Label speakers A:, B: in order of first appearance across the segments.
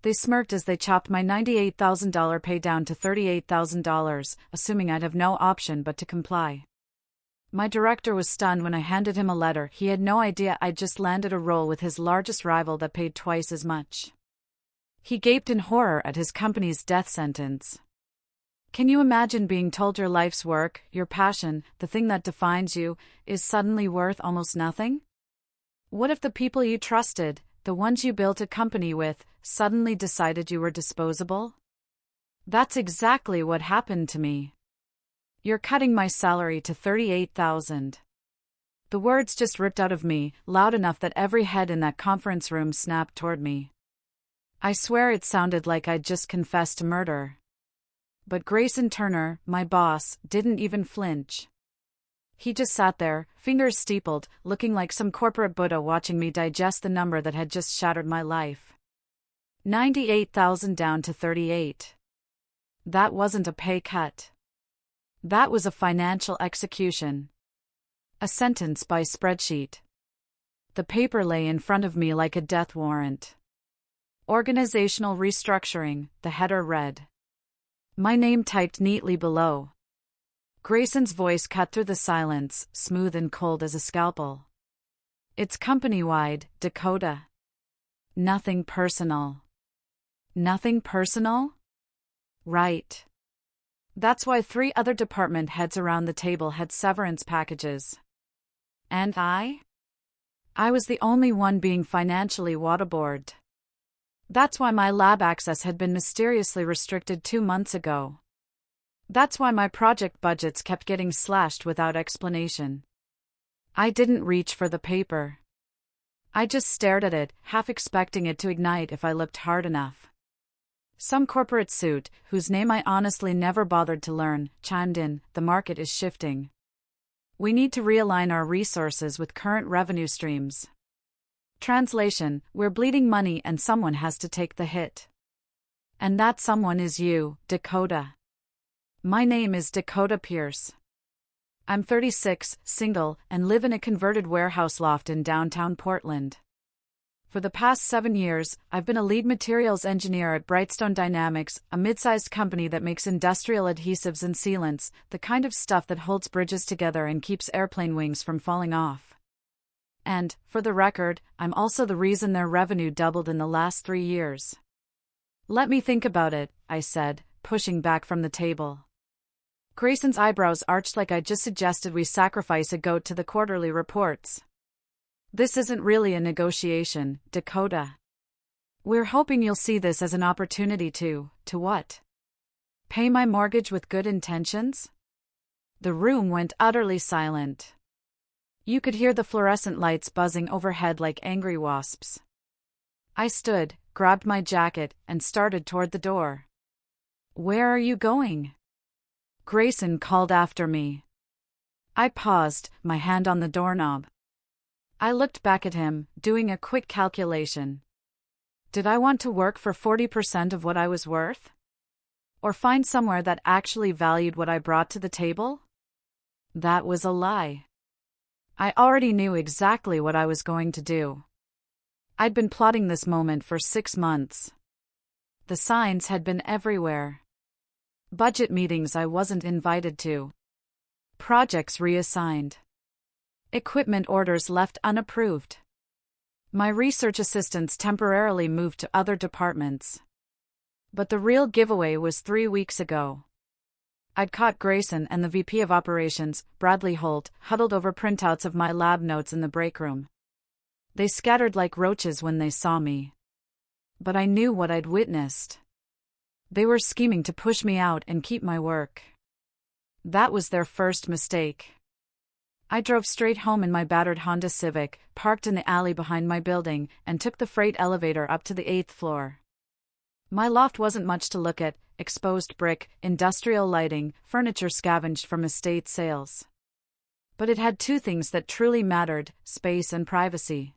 A: They smirked as they chopped my $98,000 pay down to $38,000, assuming I'd have no option but to comply. My director was stunned when I handed him a letter. He had no idea I'd just landed a role with his largest rival that paid twice as much. He gaped in horror at his company's death sentence. Can you imagine being told your life's work, your passion, the thing that defines you, is suddenly worth almost nothing? What if the people you trusted, the ones you built a company with, suddenly decided you were disposable? That's exactly what happened to me. You're cutting my salary to $38,000. The words just ripped out of me, loud enough that every head in that conference room snapped toward me. I swear it sounded like I'd just confessed to murder. But Grayson Turner, my boss, didn't even flinch. He just sat there, fingers steepled, looking like some corporate Buddha watching me digest the number that had just shattered my life. 98,000 down to 38. That wasn't a pay cut. That was a financial execution. A sentence by spreadsheet. The paper lay in front of me like a death warrant. Organizational restructuring, the header read. My name typed neatly below. Grayson's voice cut through the silence, smooth and cold as a scalpel. It's company-wide, Dakota. Nothing personal. Nothing personal? Right. That's why 3 other department heads around the table had severance packages. And I? I was the only one being financially waterboarded. That's why my lab access had been mysteriously restricted 2 months ago. That's why my project budgets kept getting slashed without explanation. I didn't reach for the paper. I just stared at it, half expecting it to ignite if I looked hard enough. Some corporate suit, whose name I honestly never bothered to learn, chimed in, the market is shifting. We need to realign our resources with current revenue streams. Translation, we're bleeding money and someone has to take the hit. And that someone is you, Dakota. My name is Dakota Pierce. I'm 36, single, and live in a converted warehouse loft in downtown Portland. For the past 7 years, I've been a lead materials engineer at Brightstone Dynamics, a mid-sized company that makes industrial adhesives and sealants, the kind of stuff that holds bridges together and keeps airplane wings from falling off. And, for the record, I'm also the reason their revenue doubled in the last 3 years. Let me think about it, I said, pushing back from the table. Grayson's eyebrows arched like I just suggested we sacrifice a goat to the quarterly reports. This isn't really a negotiation, Dakota. We're hoping you'll see this as an opportunity to what? Pay my mortgage with good intentions? The room went utterly silent. You could hear the fluorescent lights buzzing overhead like angry wasps. I stood, grabbed my jacket, and started toward the door. Where are you going? Grayson called after me. I paused, my hand on the doorknob. I looked back at him, doing a quick calculation. Did I want to work for 40% of what I was worth? Or find somewhere that actually valued what I brought to the table? That was a lie. I already knew exactly what I was going to do. I'd been plotting this moment for 6 months. The signs had been everywhere. Budget meetings I wasn't invited to. Projects reassigned. Equipment orders left unapproved. My research assistants temporarily moved to other departments. But the real giveaway was 3 weeks ago. I'd caught Grayson and the VP of Operations, Bradley Holt, huddled over printouts of my lab notes in the break room. They scattered like roaches when they saw me. But I knew what I'd witnessed. They were scheming to push me out and keep my work. That was their first mistake. I drove straight home in my battered Honda Civic, parked in the alley behind my building, and took the freight elevator up to the 8th floor. My loft wasn't much to look at: exposed brick, industrial lighting, furniture scavenged from estate sales. But it had 2 things that truly mattered: space and privacy.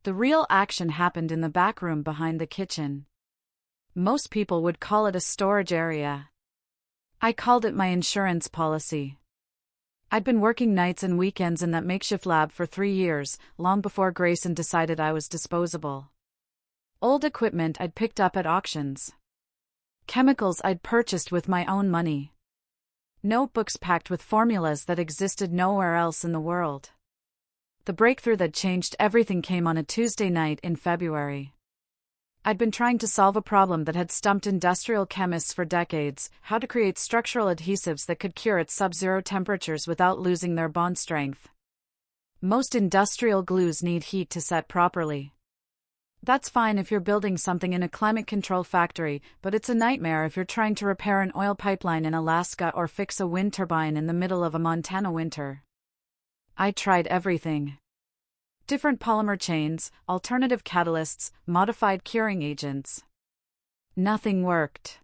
A: The real action happened in the back room behind the kitchen. Most people would call it a storage area. I called it my insurance policy. I'd been working nights and weekends in that makeshift lab for 3 years, long before Grayson decided I was disposable. Old equipment I'd picked up at auctions. Chemicals I'd purchased with my own money. Notebooks packed with formulas that existed nowhere else in the world. The breakthrough that changed everything came on a Tuesday night in February. I'd been trying to solve a problem that had stumped industrial chemists for decades: how to create structural adhesives that could cure at sub-zero temperatures without losing their bond strength. Most industrial glues need heat to set properly. That's fine if you're building something in a climate-controlled factory, but it's a nightmare if you're trying to repair an oil pipeline in Alaska or fix a wind turbine in the middle of a Montana winter. I tried everything. Different polymer chains, alternative catalysts, modified curing agents. Nothing worked.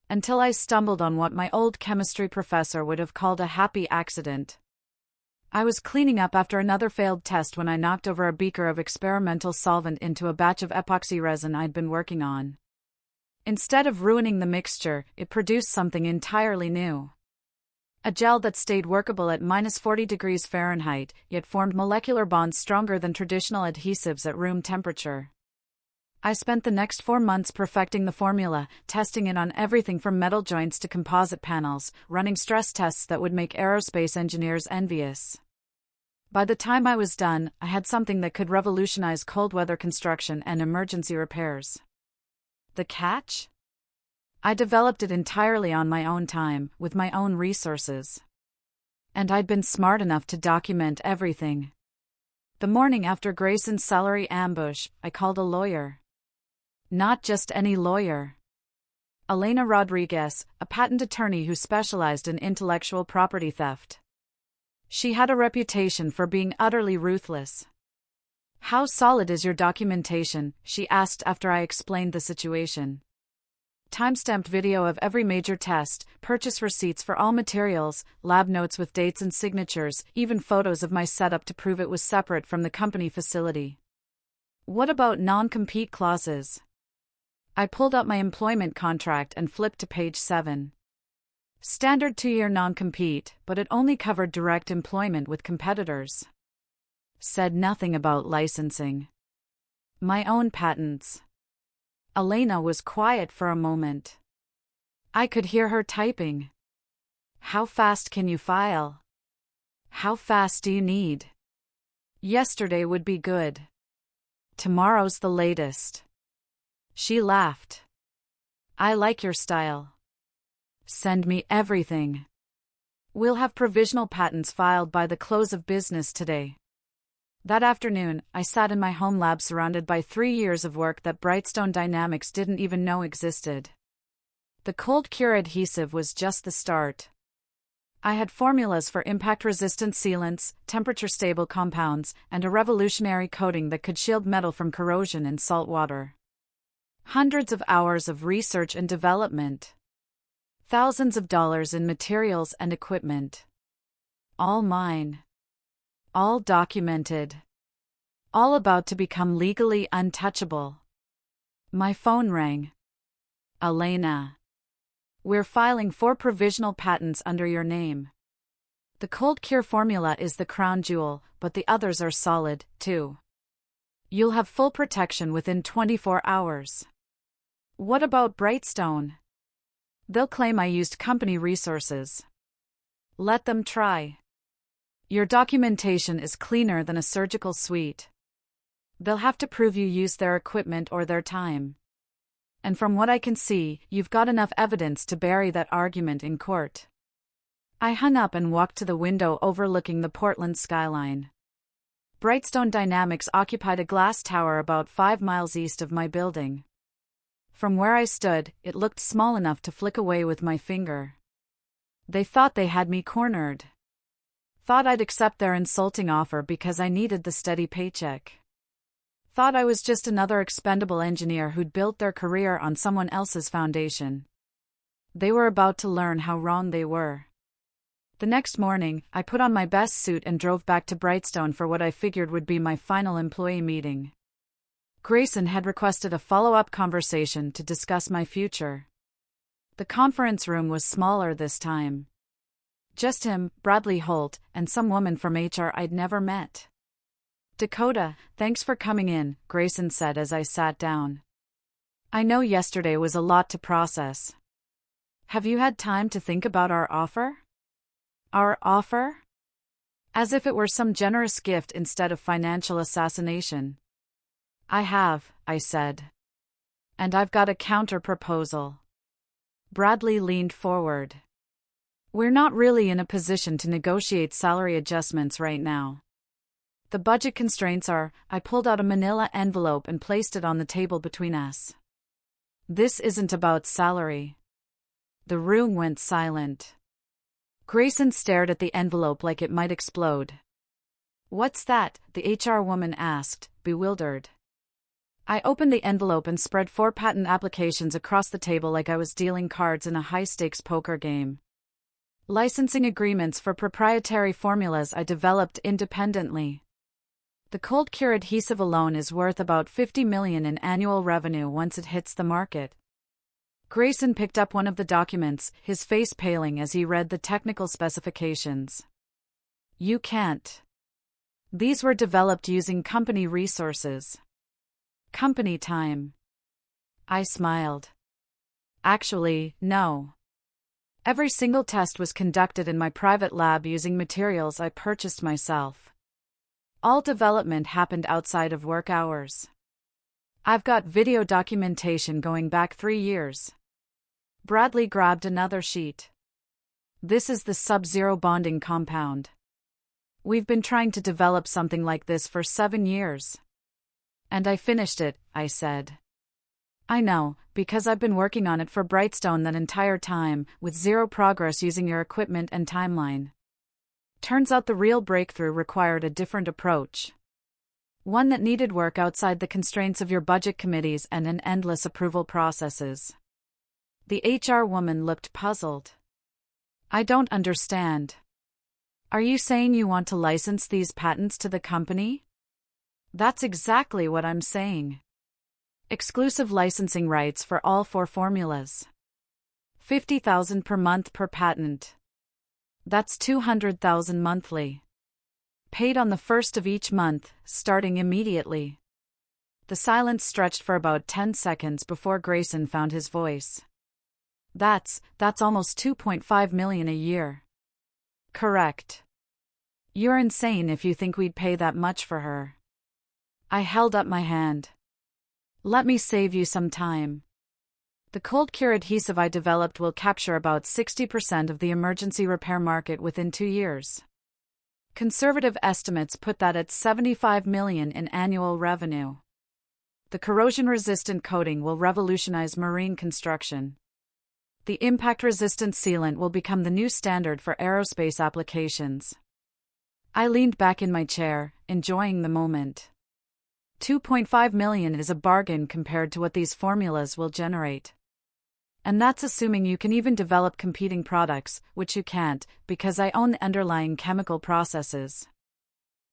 A: Until I stumbled on what my old chemistry professor would have called a happy accident. I was cleaning up after another failed test when I knocked over a beaker of experimental solvent into a batch of epoxy resin I'd been working on. Instead of ruining the mixture, it produced something entirely new. A gel that stayed workable at -40 degrees Fahrenheit, yet formed molecular bonds stronger than traditional adhesives at room temperature. I spent the next 4 months perfecting the formula, testing it on everything from metal joints to composite panels, running stress tests that would make aerospace engineers envious. By the time I was done, I had something that could revolutionize cold weather construction and emergency repairs. The catch? I developed it entirely on my own time, with my own resources. And I'd been smart enough to document everything. The morning after Grayson's salary ambush, I called a lawyer. Not just any lawyer. Elena Rodriguez, a patent attorney who specialized in intellectual property theft. She had a reputation for being utterly ruthless. "How solid is your documentation?" she asked after I explained the situation. Timestamped video of every major test, purchase receipts for all materials, lab notes with dates and signatures, even photos of my setup to prove it was separate from the company facility. What about non-compete clauses? I pulled up my employment contract and flipped to page 7. Standard 2-year non-compete, but it only covered direct employment with competitors. Said nothing about licensing. My own patents. Elena was quiet for a moment. I could hear her typing. "How fast can you file? How fast do you need? Yesterday would be good. Tomorrow's the latest." She laughed. "I like your style. Send me everything. We'll have provisional patents filed by the close of business today." That afternoon, I sat in my home lab surrounded by 3 years of work that Brightstone Dynamics didn't even know existed. The cold cure adhesive was just the start. I had formulas for impact-resistant sealants, temperature-stable compounds, and a revolutionary coating that could shield metal from corrosion in salt water. Hundreds of hours of research and development. Thousands of dollars in materials and equipment. All mine. All documented. All about to become legally untouchable. My phone rang. "Elena. We're filing 4 provisional patents under your name. The cold cure formula is the crown jewel, but the others are solid, too. You'll have full protection within 24 hours. What about Brightstone? They'll claim I used company resources. Let them try. Your documentation is cleaner than a surgical suite. They'll have to prove you used their equipment or their time. And from what I can see, you've got enough evidence to bury that argument in court." I hung up and walked to the window overlooking the Portland skyline. Brightstone Dynamics occupied a glass tower about 5 miles east of my building. From where I stood, it looked small enough to flick away with my finger. They thought they had me cornered. Thought I'd accept their insulting offer because I needed the steady paycheck. Thought I was just another expendable engineer who'd built their career on someone else's foundation. They were about to learn how wrong they were. The next morning, I put on my best suit and drove back to Brightstone for what I figured would be my final employee meeting. Grayson had requested a follow-up conversation to discuss my future. The conference room was smaller this time. Just him, Bradley Holt, and some woman from HR I'd never met. Dakota, thanks for coming in, Grayson said as I sat down. I know yesterday was a lot to process. Have you had time to think about our offer? Our offer? As if it were some generous gift instead of financial assassination. I have, I said. And I've got a counter-proposal. Bradley leaned forward. We're not really in a position to negotiate salary adjustments right now. The budget constraints are. I pulled out a manila envelope and placed it on the table between us. This isn't about salary. The room went silent. Grayson stared at the envelope like it might explode. What's that? The HR woman asked, bewildered. I opened the envelope and spread 4 patent applications across the table like I was dealing cards in a high-stakes poker game. Licensing agreements for proprietary formulas I developed independently. The cold cure adhesive alone is worth about $50 million in annual revenue once it hits the market. Grayson picked up one of the documents, his face paling as he read the technical specifications. You can't. These were developed using company resources. Company time. I smiled. Actually, no. Every single test was conducted in my private lab using materials I purchased myself. All development happened outside of work hours. I've got video documentation going back 3 years. Bradley grabbed another sheet. This is the sub-zero bonding compound. We've been trying to develop something like this for 7 years. And I finished it, I said. I know, because I've been working on it for Brightstone that entire time, with zero progress using your equipment and timeline. Turns out the real breakthrough required a different approach. One that needed work outside the constraints of your budget committees and an endless approval processes. The HR woman looked puzzled. I don't understand. Are you saying you want to license these patents to the company? That's exactly what I'm saying. Exclusive licensing rights for all 4 formulas. $50,000 per month per patent. That's $200,000 monthly. Paid on the 1st of each month, starting immediately. The silence stretched for about 10 seconds before Grayson found his voice. That's almost $2.5 million a year. Correct. You're insane if you think we'd pay that much for her. I held up my hand. Let me save you some time. The cold cure adhesive I developed will capture about 60% of the emergency repair market within 2 years. Conservative estimates put that at $75 million in annual revenue. The corrosion-resistant coating will revolutionize marine construction. The impact-resistant sealant will become the new standard for aerospace applications. I leaned back in my chair, enjoying the moment. $2.5 million is a bargain compared to what these formulas will generate. And that's assuming you can even develop competing products, which you can't, because I own the underlying chemical processes.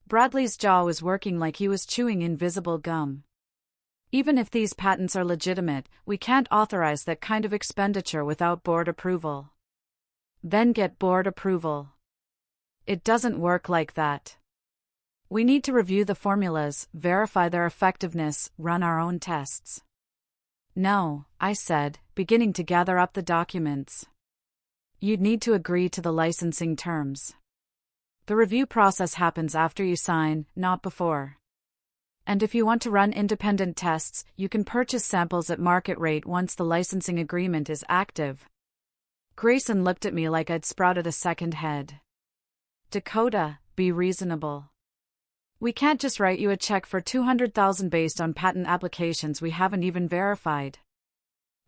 A: Bradley's jaw was working like he was chewing invisible gum. Even if these patents are legitimate, we can't authorize that kind of expenditure without board approval. Then get board approval. It doesn't work like that. We need to review the formulas, verify their effectiveness, run our own tests. No, I said, beginning to gather up the documents. You'd need to agree to the licensing terms. The review process happens after you sign, not before. And if you want to run independent tests, you can purchase samples at market rate once the licensing agreement is active. Grayson looked at me like I'd sprouted a second head. Dakota, be reasonable. We can't just write you a check for $200,000 based on patent applications we haven't even verified.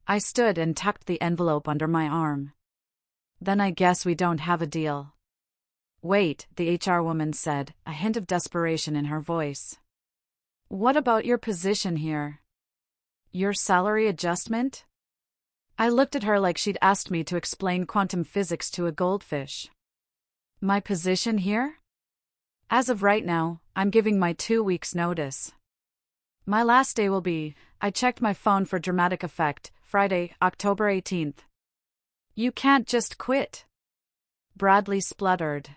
A: I stood and tucked the envelope under my arm. Then I guess we don't have a deal. Wait, the HR woman said, a hint of desperation in her voice. What about your position here? Your salary adjustment? I looked at her like she'd asked me to explain quantum physics to a goldfish. My position here? As of right now, I'm giving my 2 weeks' notice. My last day will be, I checked my phone for dramatic effect, Friday, October 18th. You can't just quit. Bradley spluttered.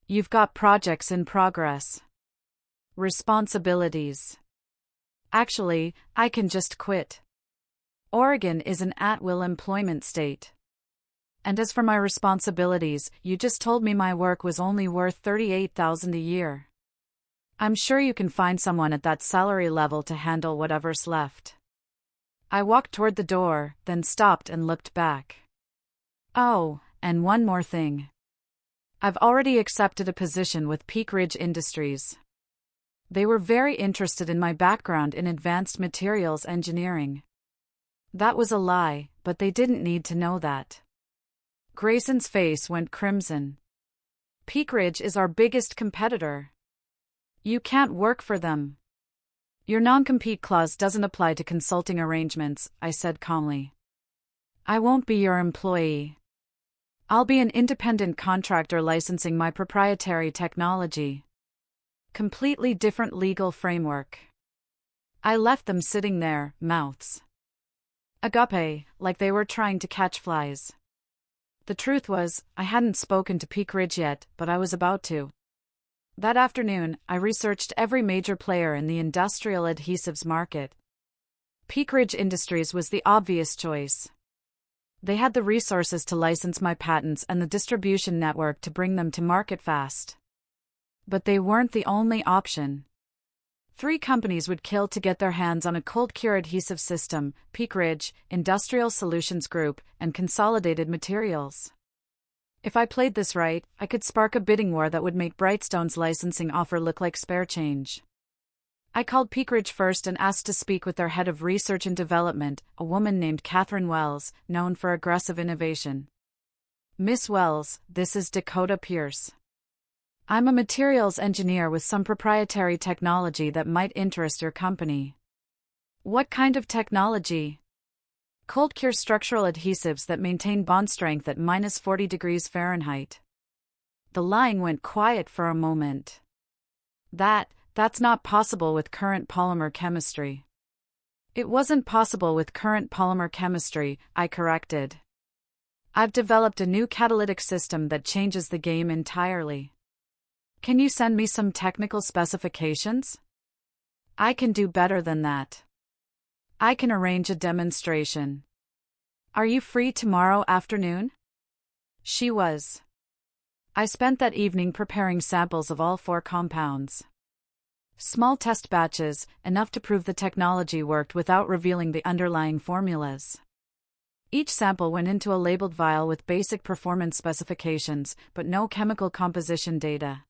A: You've got projects in progress. Responsibilities. Actually, I can just quit. Oregon is an at-will employment state. And as for my responsibilities, you just told me my work was only worth $38,000 a year. I'm sure you can find someone at that salary level to handle whatever's left. I walked toward the door, then stopped and looked back. Oh, and one more thing. I've already accepted a position with Peak Ridge Industries. They were very interested in my background in advanced materials engineering. That was a lie, but they didn't need to know that. Grayson's face went crimson. Peak Ridge is our biggest competitor. You can't work for them. Your non-compete clause doesn't apply to consulting arrangements, I said calmly. I won't be your employee. I'll be an independent contractor licensing my proprietary technology. Completely different legal framework. I left them sitting there, mouths agape, like they were trying to catch flies. The truth was, I hadn't spoken to Peak Ridge yet, but I was about to. That afternoon, I researched every major player in the industrial adhesives market. Peak Ridge Industries was the obvious choice. They had the resources to license my patents and the distribution network to bring them to market fast. But they weren't the only option. 3 companies would kill to get their hands on a cold cure adhesive system: Peak Ridge, Industrial Solutions Group, and Consolidated Materials. If I played this right, I could spark a bidding war that would make Brightstone's licensing offer look like spare change. I called Peak Ridge first and asked to speak with their head of research and development, a woman named Catherine Wells, known for aggressive innovation. Miss Wells, this is Dakota Pierce. I'm a materials engineer with some proprietary technology that might interest your company. What kind of technology? Cold cure structural adhesives that maintain bond strength at -40 degrees Fahrenheit. The line went quiet for a moment. That's not possible with current polymer chemistry. It wasn't possible with current polymer chemistry, I corrected. I've developed a new catalytic system that changes the game entirely. Can you send me some technical specifications? I can do better than that. I can arrange a demonstration. Are you free tomorrow afternoon? She was. I spent that evening preparing samples of all 4 compounds. Small test batches, enough to prove the technology worked without revealing the underlying formulas. Each sample went into a labeled vial with basic performance specifications, but no chemical composition data.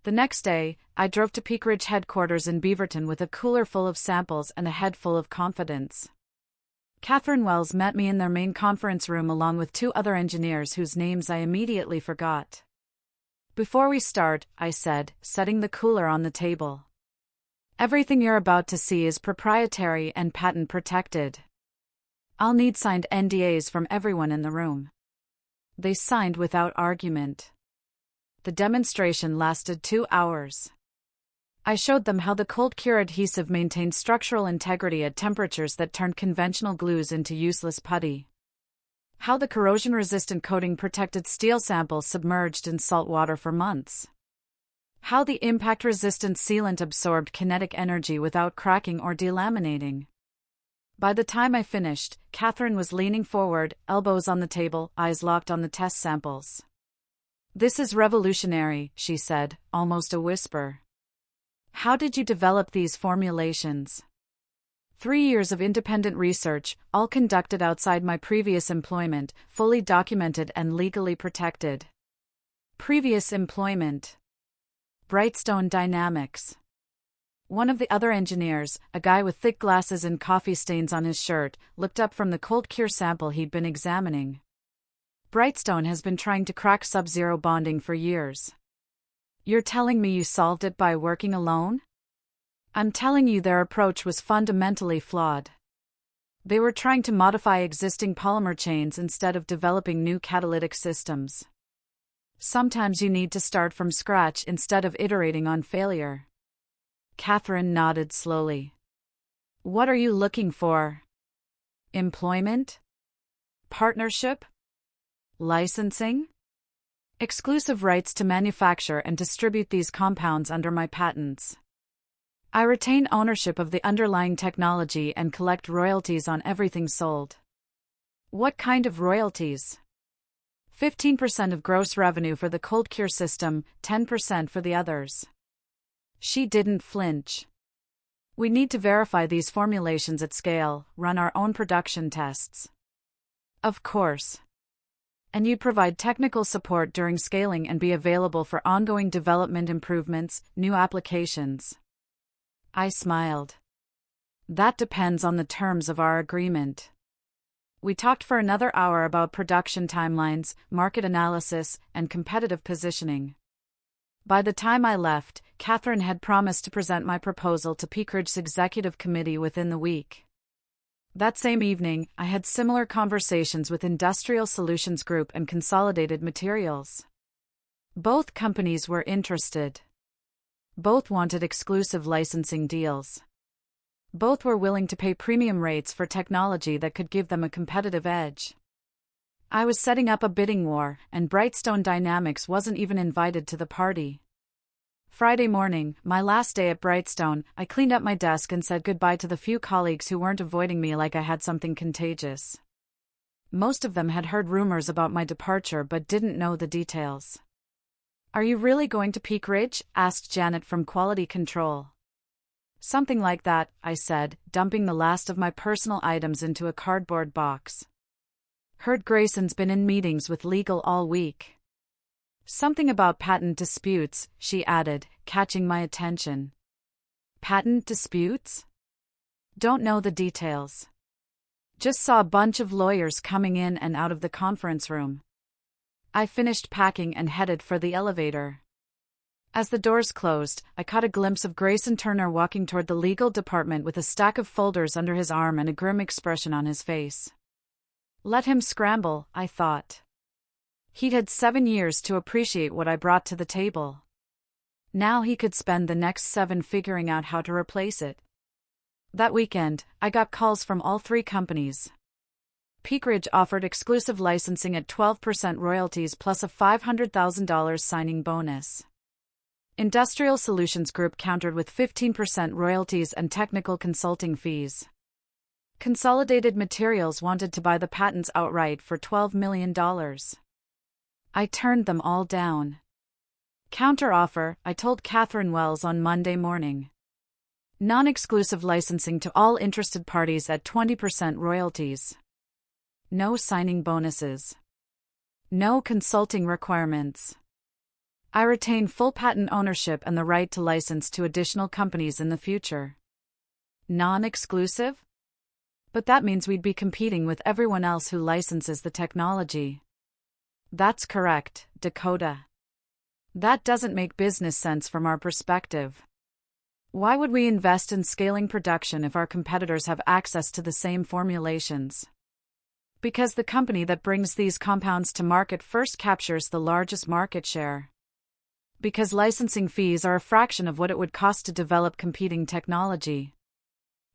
A: The next day, I drove to Peak Ridge headquarters in Beaverton with a cooler full of samples and a head full of confidence. Catherine Wells met me in their main conference room along with 2 other engineers whose names I immediately forgot. Before we start, I said, setting the cooler on the table. Everything you're about to see is proprietary and patent protected. I'll need signed NDAs from everyone in the room. They signed without argument. The demonstration lasted 2 hours. I showed them how the cold cure adhesive maintained structural integrity at temperatures that turned conventional glues into useless putty. How the corrosion-resistant coating protected steel samples submerged in salt water for months. How the impact-resistant sealant absorbed kinetic energy without cracking or delaminating. By the time I finished, Catherine was leaning forward, elbows on the table, eyes locked on the test samples. This is revolutionary, she said, almost a whisper. How did you develop these formulations? 3 years of independent research, all conducted outside my previous employment, fully documented and legally protected. Previous employment. Brightstone Dynamics. One of the other engineers, a guy with thick glasses and coffee stains on his shirt, looked up from the cold cure sample he'd been examining. Brightstone has been trying to crack sub-zero bonding for years. You're telling me you solved it by working alone? I'm telling you their approach was fundamentally flawed. They were trying to modify existing polymer chains instead of developing new catalytic systems. Sometimes you need to start from scratch instead of iterating on failure. Catherine nodded slowly. What are you looking for? Employment? Partnership? Licensing? Exclusive rights to manufacture and distribute these compounds under my patents. I retain ownership of the underlying technology and collect royalties on everything sold. What kind of royalties? 15% of gross revenue for the cold cure system, 10% for the others. She didn't flinch. We need to verify these formulations at scale, run our own production tests. Of course. And you'd provide technical support during scaling and be available for ongoing development improvements, new applications. I smiled. That depends on the terms of our agreement. We talked for another hour about production timelines, market analysis, and competitive positioning. By the time I left, Catherine had promised to present my proposal to SMIRKED's executive committee within the week. That same evening, I had similar conversations with Industrial Solutions Group and Consolidated Materials. Both companies were interested. Both wanted exclusive licensing deals. Both were willing to pay premium rates for technology that could give them a competitive edge. I was setting up a bidding war, and Brightstone Dynamics wasn't even invited to the party. Friday morning, my last day at Brightstone, I cleaned up my desk and said goodbye to the few colleagues who weren't avoiding me like I had something contagious. Most of them had heard rumors about my departure but didn't know the details. "Are you really going to Peak Ridge?" asked Janet from Quality Control. "Something like that," I said, dumping the last of my personal items into a cardboard box. "Heard Grayson's been in meetings with legal all week." "Something about patent disputes," she added, catching my attention. "Patent disputes?" "Don't know the details. Just saw a bunch of lawyers coming in and out of the conference room." I finished packing and headed for the elevator. As the doors closed, I caught a glimpse of Grayson Turner walking toward the legal department with a stack of folders under his arm and a grim expression on his face. Let him scramble, I thought. He'd had 7 years to appreciate what I brought to the table. Now he could spend the next 7 figuring out how to replace it. That weekend, I got calls from all 3 companies. Peak Ridge offered exclusive licensing at 12% royalties plus a $500,000 signing bonus. Industrial Solutions Group countered with 15% royalties and technical consulting fees. Consolidated Materials wanted to buy the patents outright for $12 million. I turned them all down. Counter-offer, I told Catherine Wells on Monday morning. Non-exclusive licensing to all interested parties at 20% royalties. No signing bonuses. No consulting requirements. I retain full patent ownership and the right to license to additional companies in the future. Non-exclusive? But that means we'd be competing with everyone else who licenses the technology. That's correct, Dakota. That doesn't make business sense from our perspective. Why would we invest in scaling production if our competitors have access to the same formulations? Because the company that brings these compounds to market first captures the largest market share. Because licensing fees are a fraction of what it would cost to develop competing technology.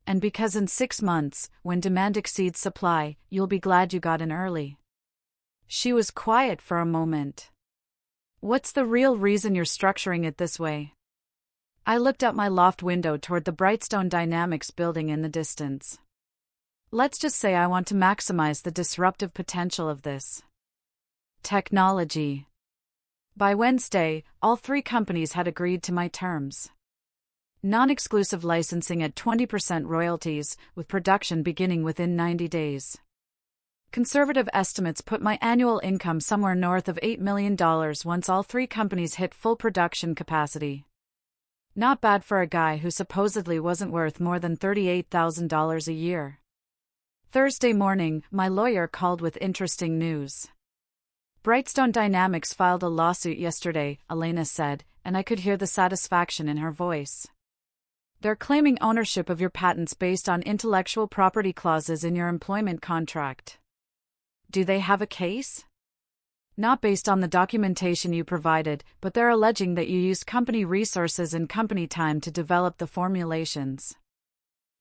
A: And because in 6 months, when demand exceeds supply, you'll be glad you got in early. She was quiet for a moment. What's the real reason you're structuring it this way? I looked out my loft window toward the Brightstone Dynamics building in the distance. Let's just say I want to maximize the disruptive potential of this technology. By Wednesday, all 3 companies had agreed to my terms. Non-exclusive licensing at 20% royalties, with production beginning within 90 days. Conservative estimates put my annual income somewhere north of $8 million once all 3 companies hit full production capacity. Not bad for a guy who supposedly wasn't worth more than $38,000 a year. Thursday morning, my lawyer called with interesting news. Brightstone Dynamics filed a lawsuit yesterday, Elena said, and I could hear the satisfaction in her voice. They're claiming ownership of your patents based on intellectual property clauses in your employment contract. Do they have a case? Not based on the documentation you provided, but they're alleging that you used company resources and company time to develop the formulations.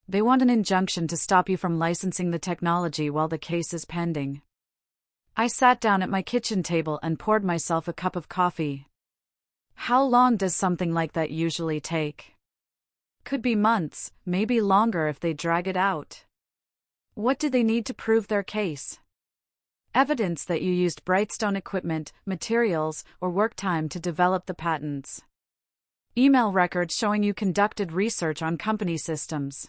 A: They want an injunction to stop you from licensing the technology while the case is pending. I sat down at my kitchen table and poured myself a cup of coffee. How long does something like that usually take? Could be months, maybe longer if they drag it out. What do they need to prove their case? Evidence that you used Brightstone equipment, materials, or work time to develop the patents. Email records showing you conducted research on company systems.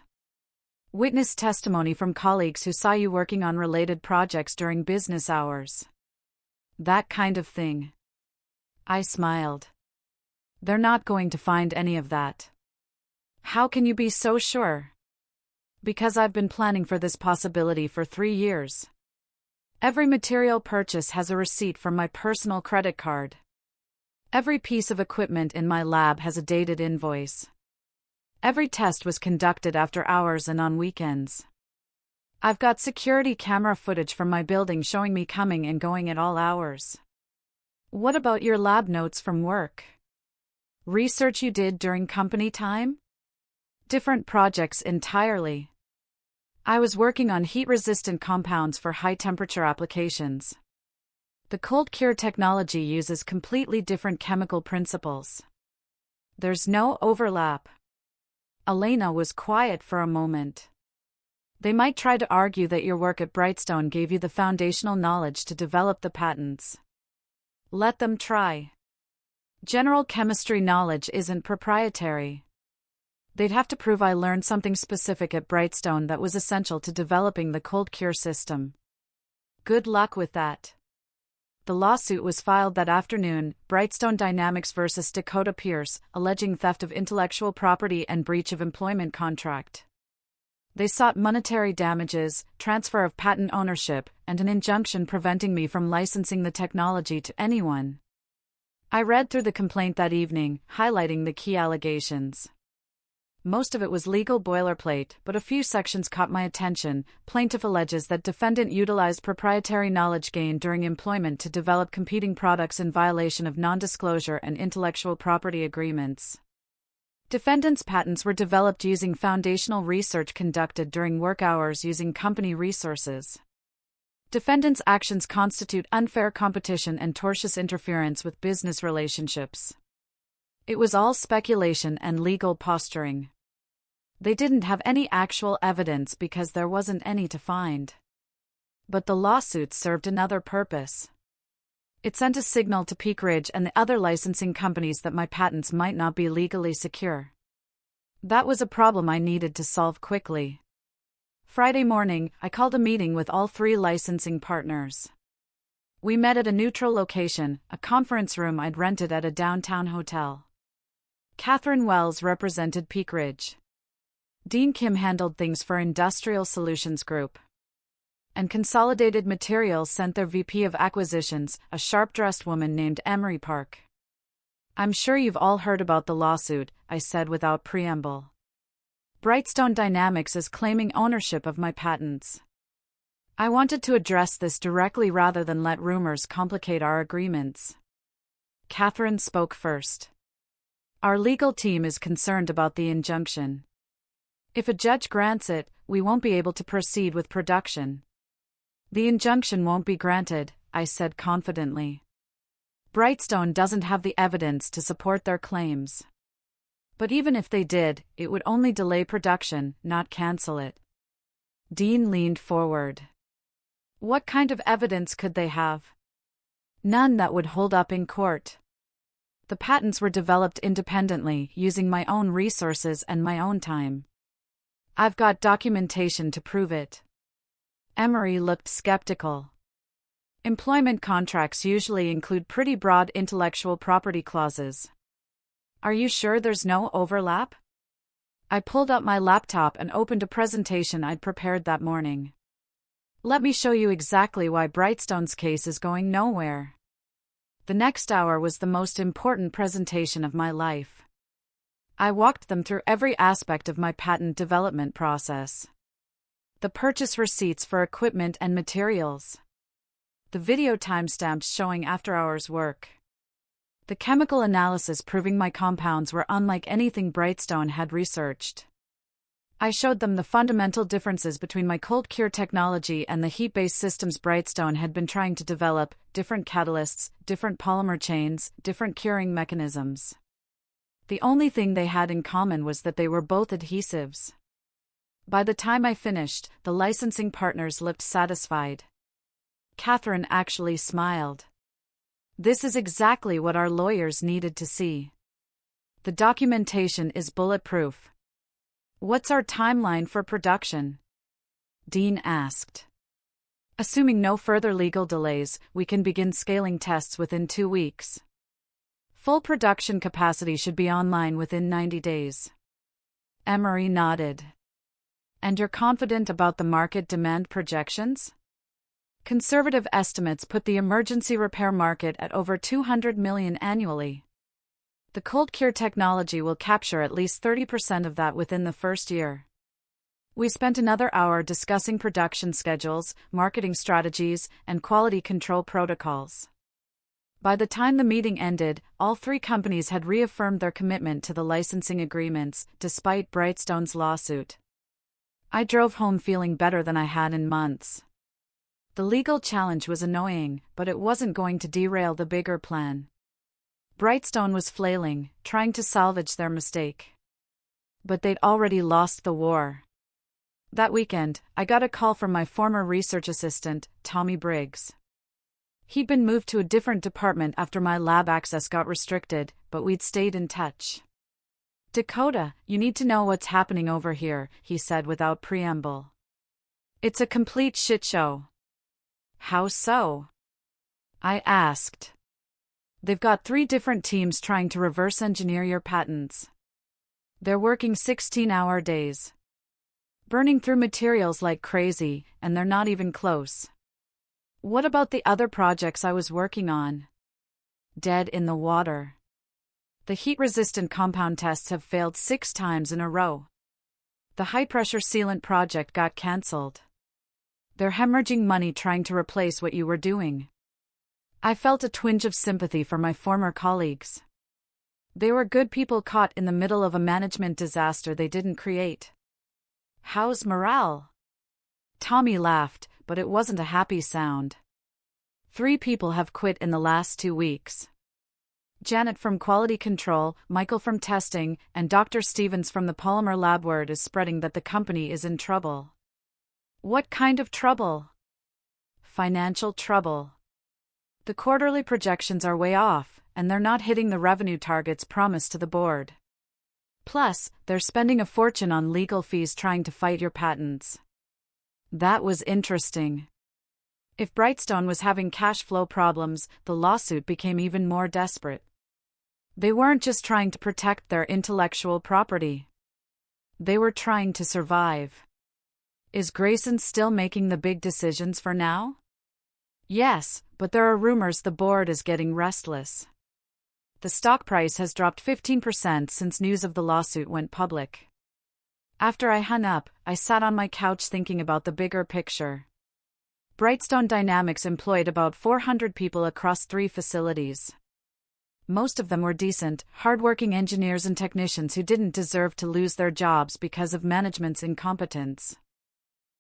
A: Witness testimony from colleagues who saw you working on related projects during business hours. That kind of thing. I smiled. They're not going to find any of that. How can you be so sure? Because I've been planning for this possibility for 3 years. Every material purchase has a receipt from my personal credit card. Every piece of equipment in my lab has a dated invoice. Every test was conducted after hours and on weekends. I've got security camera footage from my building showing me coming and going at all hours. What about your lab notes from work? Research you did during company time? Different projects entirely. I was working on heat-resistant compounds for high-temperature applications. The cold cure technology uses completely different chemical principles. There's no overlap. Elena was quiet for a moment. They might try to argue that your work at Brightstone gave you the foundational knowledge to develop the patents. Let them try. General chemistry knowledge isn't proprietary. They'd have to prove I learned something specific at Brightstone that was essential to developing the cold cure system. Good luck with that. The lawsuit was filed that afternoon, Brightstone Dynamics versus Dakota Pierce, alleging theft of intellectual property and breach of employment contract. They sought monetary damages, transfer of patent ownership, and an injunction preventing me from licensing the technology to anyone. I read through the complaint that evening, highlighting the key allegations. Most of it was legal boilerplate, but a few sections caught my attention. Plaintiff alleges that defendant utilized proprietary knowledge gained during employment to develop competing products in violation of non-disclosure and intellectual property agreements. Defendant's patents were developed using foundational research conducted during work hours using company resources. Defendant's actions constitute unfair competition and tortious interference with business relationships. It was all speculation and legal posturing. They didn't have any actual evidence because there wasn't any to find. But the lawsuit served another purpose. It sent a signal to Peak Ridge and the other licensing companies that my patents might not be legally secure. That was a problem I needed to solve quickly. Friday morning, I called a meeting with all 3 licensing partners. We met at a neutral location, a conference room I'd rented at a downtown hotel. Catherine Wells represented Peak Ridge. Dean Kim handled things for Industrial Solutions Group. And Consolidated Materials sent their VP of Acquisitions, a sharp-dressed woman named Emery Park. I'm sure you've all heard about the lawsuit, I said without preamble. Brightstone Dynamics is claiming ownership of my patents. I wanted to address this directly rather than let rumors complicate our agreements. Catherine spoke first. Our legal team is concerned about the injunction. If a judge grants it, we won't be able to proceed with production. The injunction won't be granted, I said confidently. Brightstone doesn't have the evidence to support their claims. But even if they did, it would only delay production, not cancel it. Dean leaned forward. What kind of evidence could they have? None that would hold up in court. The patents were developed independently, using my own resources and my own time. I've got documentation to prove it. Emery looked skeptical. Employment contracts usually include pretty broad intellectual property clauses. Are you sure there's no overlap? I pulled up my laptop and opened a presentation I'd prepared that morning. Let me show you exactly why Brightstone's case is going nowhere. The next hour was the most important presentation of my life. I walked them through every aspect of my patent development process. The purchase receipts for equipment and materials. The video timestamps showing after-hours work. The chemical analysis proving my compounds were unlike anything Brightstone had researched. I showed them the fundamental differences between my cold cure technology and the heat-based systems Brightstone had been trying to develop, different catalysts, different polymer chains, different curing mechanisms. The only thing they had in common was that they were both adhesives. By the time I finished, the licensing partners looked satisfied. Catherine actually smiled. This is exactly what our lawyers needed to see. The documentation is bulletproof. What's our timeline for production? Dean asked. Assuming no further legal delays, we can begin scaling tests within 2 weeks. Full production capacity should be online within 90 days. Emery nodded. And you're confident about the market demand projections? Conservative estimates put the emergency repair market at over $200 million annually. The cold cure technology will capture at least 30% of that within the first year. We spent another hour discussing production schedules, marketing strategies, and quality control protocols. By the time the meeting ended, all 3 companies had reaffirmed their commitment to the licensing agreements, despite Brightstone's lawsuit. I drove home feeling better than I had in months. The legal challenge was annoying, but it wasn't going to derail the bigger plan. Brightstone was flailing, trying to salvage their mistake. But they'd already lost the war. That weekend, I got a call from my former research assistant, Tommy Briggs. He'd been moved to a different department after my lab access got restricted, but we'd stayed in touch. Dakota, you need to know what's happening over here, he said without preamble. It's a complete shit show. How so? I asked. They've got 3 different teams trying to reverse engineer your patents. They're working 16-hour days. Burning through materials like crazy, and they're not even close. What about the other projects I was working on? Dead in the water. The heat-resistant compound tests have failed 6 times in a row. The high-pressure sealant project got cancelled. They're hemorrhaging money trying to replace what you were doing. I felt a twinge of sympathy for my former colleagues. They were good people caught in the middle of a management disaster they didn't create. How's morale? Tommy laughed, but it wasn't a happy sound. 3 people have quit in the last 2 weeks. Janet from quality control, Michael from testing, and Dr. Stevens from the polymer lab. Word is spreading that the company is in trouble. What kind of trouble? Financial trouble. The quarterly projections are way off, and they're not hitting the revenue targets promised to the board. Plus, they're spending a fortune on legal fees trying to fight your patents. That was interesting. If Brightstone was having cash flow problems, the lawsuit became even more desperate. They weren't just trying to protect their intellectual property. They were trying to survive. Is Grayson still making the big decisions for now? Yes, but there are rumors the board is getting restless. The stock price has dropped 15% since news of the lawsuit went public. After I hung up, I sat on my couch thinking about the bigger picture. Brightstone Dynamics employed about 400 people across 3 facilities. Most of them were decent, hardworking engineers and technicians who didn't deserve to lose their jobs because of management's incompetence.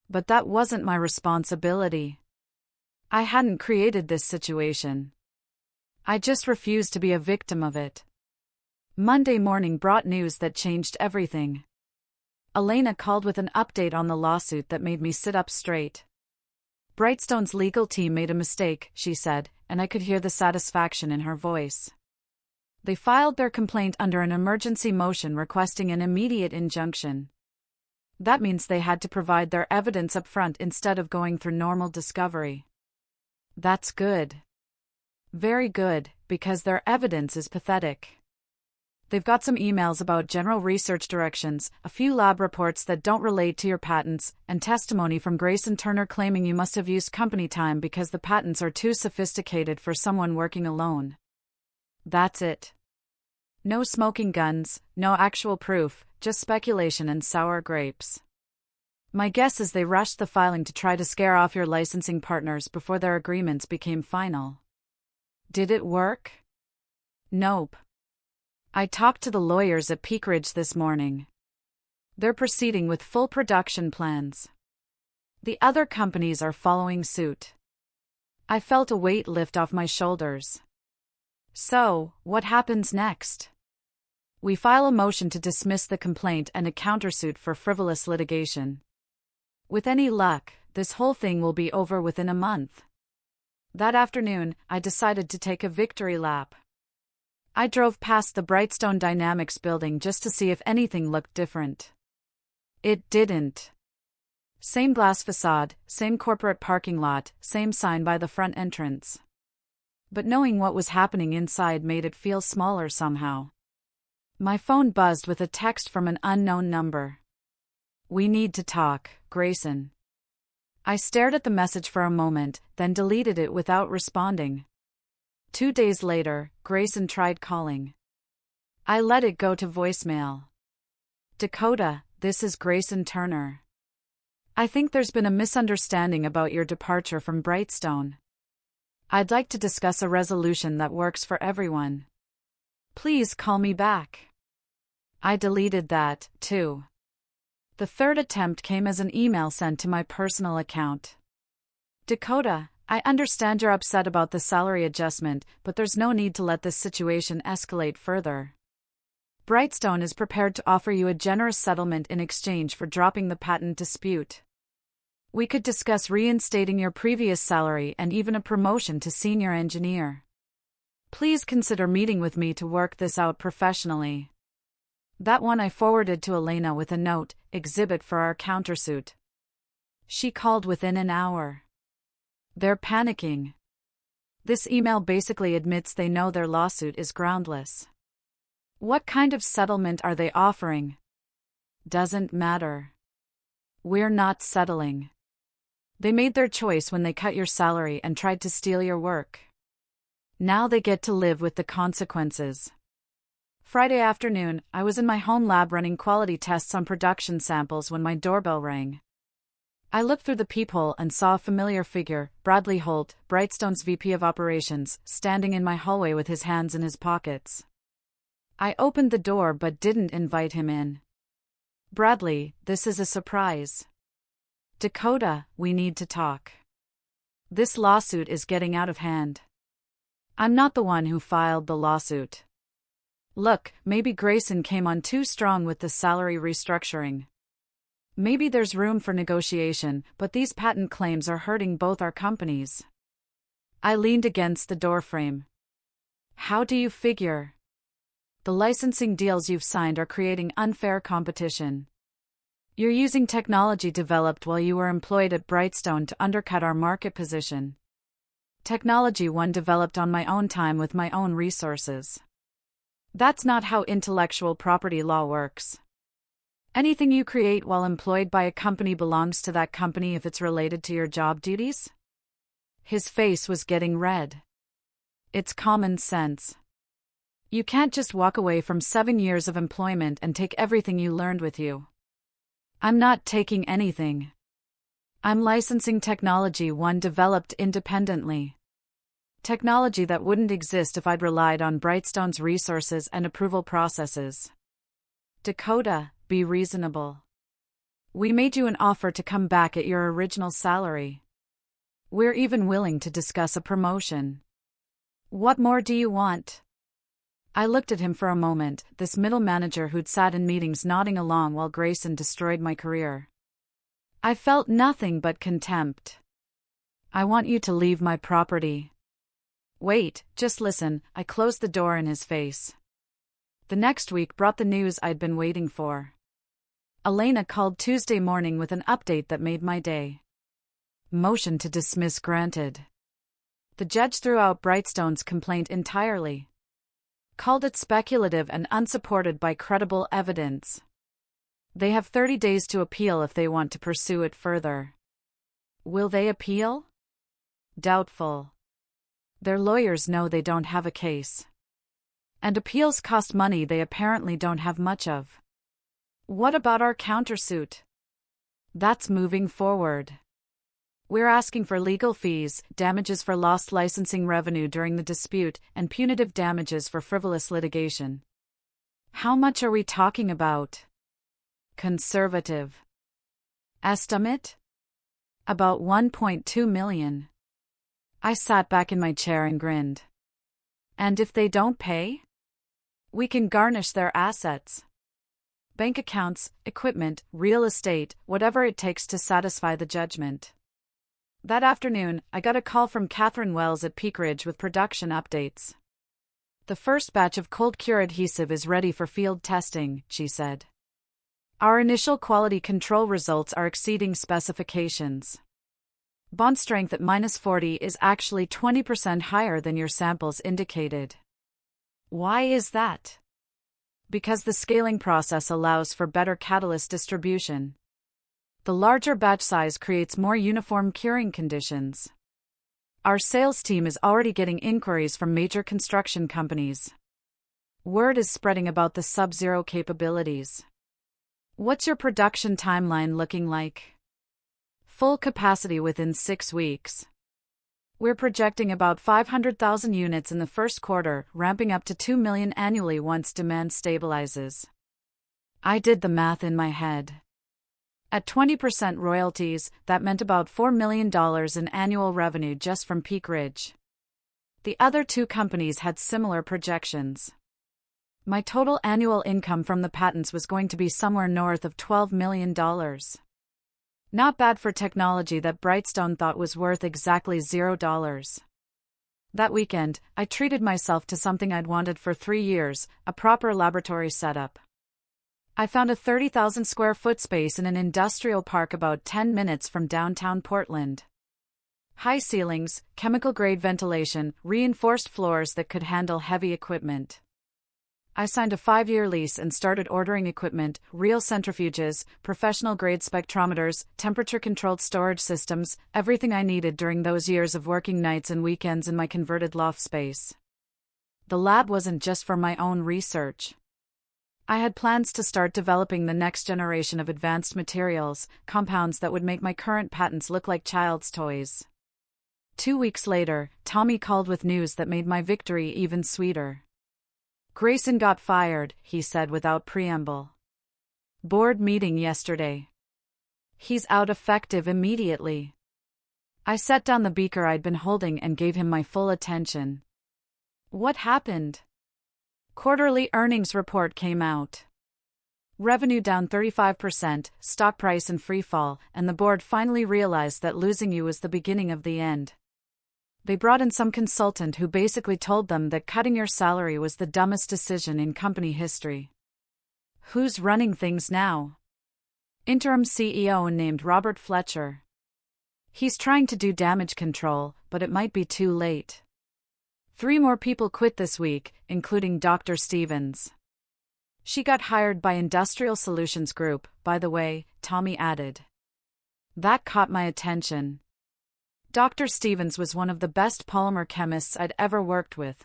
A: But that wasn't my responsibility. I hadn't created this situation. I just refused to be a victim of it. Monday morning brought news that changed everything. Elena called with an update on the lawsuit that made me sit up straight. Brightstone's legal team made a mistake, she said, and I could hear the satisfaction in her voice. They filed their complaint under an emergency motion requesting an immediate injunction. That means they had to provide their evidence up front instead of going through normal discovery. That's good. Very good, because their evidence is pathetic. They've got some emails about general research directions, a few lab reports that don't relate to your patents, and testimony from Grayson Turner claiming you must have used company time because the patents are too sophisticated for someone working alone. That's it. No smoking guns, no actual proof, just speculation and sour grapes. My guess is they rushed the filing to try to scare off your licensing partners before their agreements became final. Did it work? Nope. I talked to the lawyers at Peak Ridge this morning. They're proceeding with full production plans. The other companies are following suit. I felt a weight lift off my shoulders. So, what happens next? We file a motion to dismiss the complaint and a countersuit for frivolous litigation. With any luck, this whole thing will be over within a month. That afternoon, I decided to take a victory lap. I drove past the Brightstone Dynamics building just to see if anything looked different. It didn't. Same glass facade, same corporate parking lot, same sign by the front entrance. But knowing what was happening inside made it feel smaller somehow. My phone buzzed with a text from an unknown number. "We need to talk, Grayson." I stared at the message for a moment, then deleted it without responding. 2 days later, Grayson tried calling. I let it go to voicemail. "Dakota, this is Grayson Turner. I think there's been a misunderstanding about your departure from Brightstone. I'd like to discuss a resolution that works for everyone. Please call me back." I deleted that, too. The third attempt came as an email sent to my personal account. "Dakota, I understand you're upset about the salary adjustment, but there's no need to let this situation escalate further. Brightstone is prepared to offer you a generous settlement in exchange for dropping the patent dispute. We could discuss reinstating your previous salary and even a promotion to senior engineer. Please consider meeting with me to work this out professionally." That one I forwarded to Elena with a note, exhibit for our countersuit. She called within an hour. They're panicking. This email basically admits they know their lawsuit is groundless. What kind of settlement are they offering? Doesn't matter. We're not settling. They made their choice when they cut your salary and tried to steal your work. Now they get to live with the consequences. Friday afternoon, I was in my home lab running quality tests on production samples when my doorbell rang. I looked through the peephole and saw a familiar figure, Bradley Holt, Brightstone's VP of Operations, standing in my hallway with his hands in his pockets. I opened the door but didn't invite him in. "Bradley, this is a surprise." "Dakota, we need to talk. This lawsuit is getting out of hand. I'm not the one who filed the lawsuit. Look, maybe Grayson came on too strong with the salary restructuring. Maybe there's room for negotiation, but these patent claims are hurting both our companies." I leaned against the doorframe. "How do you figure? The licensing deals you've signed are creating unfair competition. You're using technology developed while you were employed at Brightstone to undercut our market position. Technology one developed on my own time with my own resources. That's not how intellectual property law works. Anything you create while employed by a company belongs to that company if it's related to your job duties." His face was getting red. "It's common sense. You can't just walk away from 7 years of employment and take everything you learned with you." "I'm not taking anything. I'm licensing technology one developed independently. Technology that wouldn't exist if I'd relied on Brightstone's resources and approval processes. Dakota, be reasonable. We made you an offer to come back at your original salary. We're even willing to discuss a promotion. What more do you want?" I looked at him for a moment, this middle manager who'd sat in meetings nodding along while Grayson destroyed my career. I felt nothing but contempt. "I want you to leave my property." "Wait, just listen," I closed the door in his face. The next week brought the news I'd been waiting for. Elena called Tuesday morning with an update that made my day. Motion to dismiss granted. The judge threw out Brightstone's complaint entirely. Called it speculative and unsupported by credible evidence. They have 30 days to appeal if they want to pursue it further. Will they appeal? Doubtful. Their lawyers know they don't have a case. And appeals cost money they apparently don't have much of. What about our countersuit? That's moving forward. We're asking for legal fees, damages for lost licensing revenue during the dispute, and punitive damages for frivolous litigation. How much are we talking about? Conservative estimate? About $1.2 million. I sat back in my chair and grinned. And if they don't pay? We can garnish their assets. Bank accounts, equipment, real estate, whatever it takes to satisfy the judgment. That afternoon, I got a call from Catherine Wells at Peak Ridge with production updates. The first batch of cold cure adhesive is ready for field testing, she said. Our initial quality control results are exceeding specifications. Bond strength at -40 is actually 20% higher than your samples indicated. Why is that? Because the scaling process allows for better catalyst distribution. The larger batch size creates more uniform curing conditions. Our sales team is already getting inquiries from major construction companies. Word is spreading about the sub-zero capabilities. What's your production timeline looking like? Full capacity within 6 weeks. We're projecting about 500,000 units in the first quarter, ramping up to 2 million annually once demand stabilizes. I did the math in my head. At 20% royalties, that meant about $4 million in annual revenue just from Peak Ridge. The other 2 companies had similar projections. My total annual income from the patents was going to be somewhere north of $12 million. Not bad for technology that Brightstone thought was worth exactly $0. That weekend, I treated myself to something I'd wanted for 3 years, a proper laboratory setup. I found a 30,000 square foot space in an industrial park about 10 minutes from downtown Portland. High ceilings, chemical-grade ventilation, reinforced floors that could handle heavy equipment. I signed a 5-year lease and started ordering equipment, real centrifuges, professional-grade spectrometers, temperature-controlled storage systems, everything I needed during those years of working nights and weekends in my converted loft space. The lab wasn't just for my own research. I had plans to start developing the next generation of advanced materials, compounds that would make my current patents look like child's toys. 2 weeks later, Tommy called with news that made my victory even sweeter. Grayson got fired, he said without preamble. Board meeting yesterday. He's out effective immediately. I set down the beaker I'd been holding and gave him my full attention. What happened? Quarterly earnings report came out. Revenue down 35%, stock price in free fall, and the board finally realized that losing you was the beginning of the end. They brought in some consultant who basically told them that cutting your salary was the dumbest decision in company history. Who's running things now? Interim CEO named Robert Fletcher. He's trying to do damage control, but it might be too late. 3 more people quit this week, including Dr. Stevens. She got hired by Industrial Solutions Group, by the way, Tommy added. That caught my attention. Dr. Stevens was one of the best polymer chemists I'd ever worked with.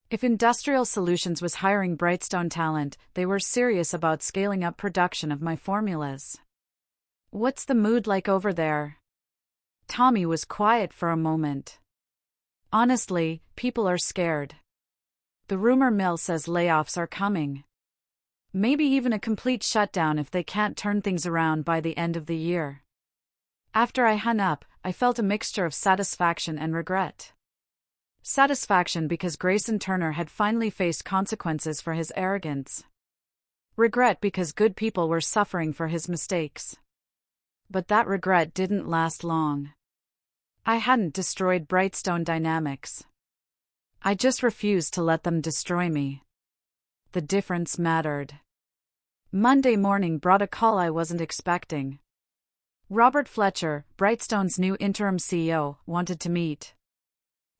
A: If Industrial Solutions was hiring Brightstone talent, they were serious about scaling up production of my formulas. What's the mood like over there? Tommy was quiet for a moment. Honestly, people are scared. The rumor mill says layoffs are coming. Maybe even a complete shutdown if they can't turn things around by the end of the year. After I hung up, I felt a mixture of satisfaction and regret. Satisfaction because Grayson Turner had finally faced consequences for his arrogance. Regret because good people were suffering for his mistakes. But that regret didn't last long. I hadn't destroyed Brightstone Dynamics. I just refused to let them destroy me. The difference mattered. Monday morning brought a call I wasn't expecting. Robert Fletcher, Brightstone's new interim CEO, wanted to meet.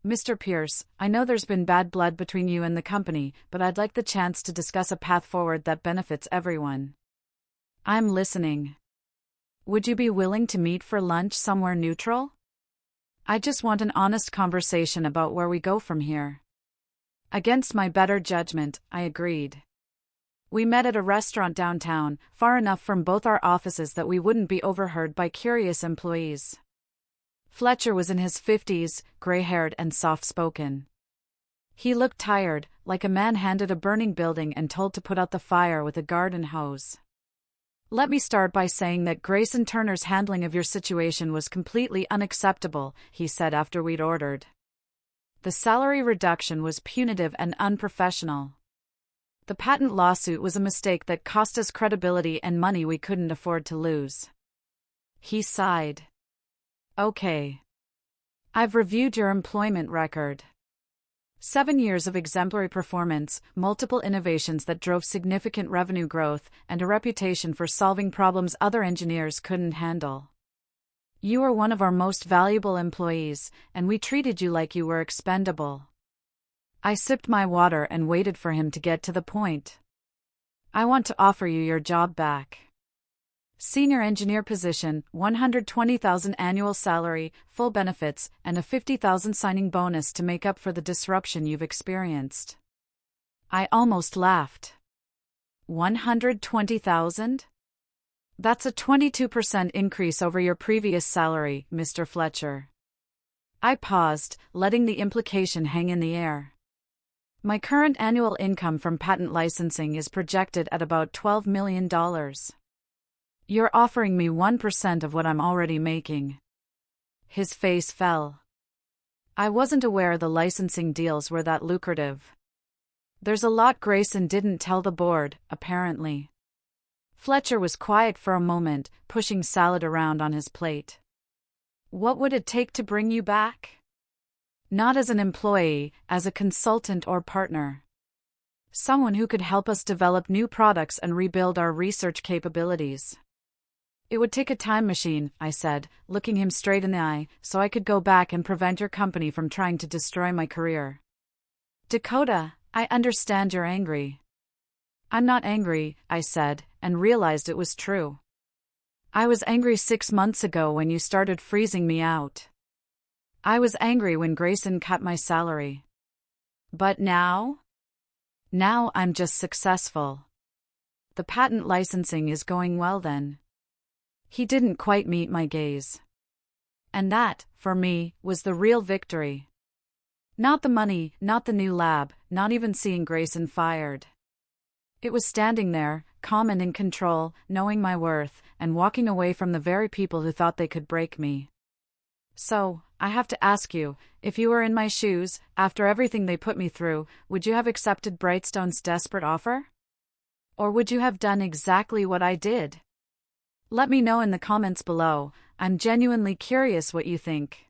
A: Mr. Pierce, I know there's been bad blood between you and the company, but I'd like the chance to discuss a path forward that benefits everyone. I'm listening. Would you be willing to meet for lunch somewhere neutral? I just want an honest conversation about where we go from here. Against my better judgment, I agreed. We met at a restaurant downtown, far enough from both our offices that we wouldn't be overheard by curious employees. Fletcher was in his 50s, gray-haired and soft-spoken. He looked tired, like a man handed a burning building and told to put out the fire with a garden hose. Let me start by saying that Grayson Turner's handling of your situation was completely unacceptable, he said after we'd ordered. The salary reduction was punitive and unprofessional. The patent lawsuit was a mistake that cost us credibility and money we couldn't afford to lose. He sighed. Okay. I've reviewed your employment record. 7 years of exemplary performance, multiple innovations that drove significant revenue growth, and a reputation for solving problems other engineers couldn't handle. You are one of our most valuable employees, and we treated you like you were expendable. I sipped my water and waited for him to get to the point. I want to offer you your job back. Senior engineer position, $120,000 annual salary, full benefits, and a $50,000 signing bonus to make up for the disruption you've experienced. I almost laughed. $120,000? That's a 22% increase over your previous salary, Mr. Fletcher. I paused, letting the implication hang in the air. My current annual income from patent licensing is projected at about $12 million. You're offering me 1% of what I'm already making. His face fell. I wasn't aware the licensing deals were that lucrative. There's a lot Grayson didn't tell the board, apparently. Fletcher was quiet for a moment, pushing salad around on his plate. What would it take to bring you back? Not as an employee, as a consultant or partner. Someone who could help us develop new products and rebuild our research capabilities. It would take a time machine, I said, looking him straight in the eye, so I could go back and prevent your company from trying to destroy my career. Dakota, I understand you're angry. I'm not angry, I said, and realized it was true. I was angry 6 months ago when you started freezing me out. I was angry when Grayson cut my salary. But now? Now I'm just successful. The patent licensing is going well then. He didn't quite meet my gaze. And that, for me, was the real victory. Not the money, not the new lab, not even seeing Grayson fired. It was standing there, calm and in control, knowing my worth, and walking away from the very people who thought they could break me. So, I have to ask you, if you were in my shoes, after everything they put me through, would you have accepted Brightstone's desperate offer? Or would you have done exactly what I did? Let me know in the comments below. I'm genuinely curious what you think.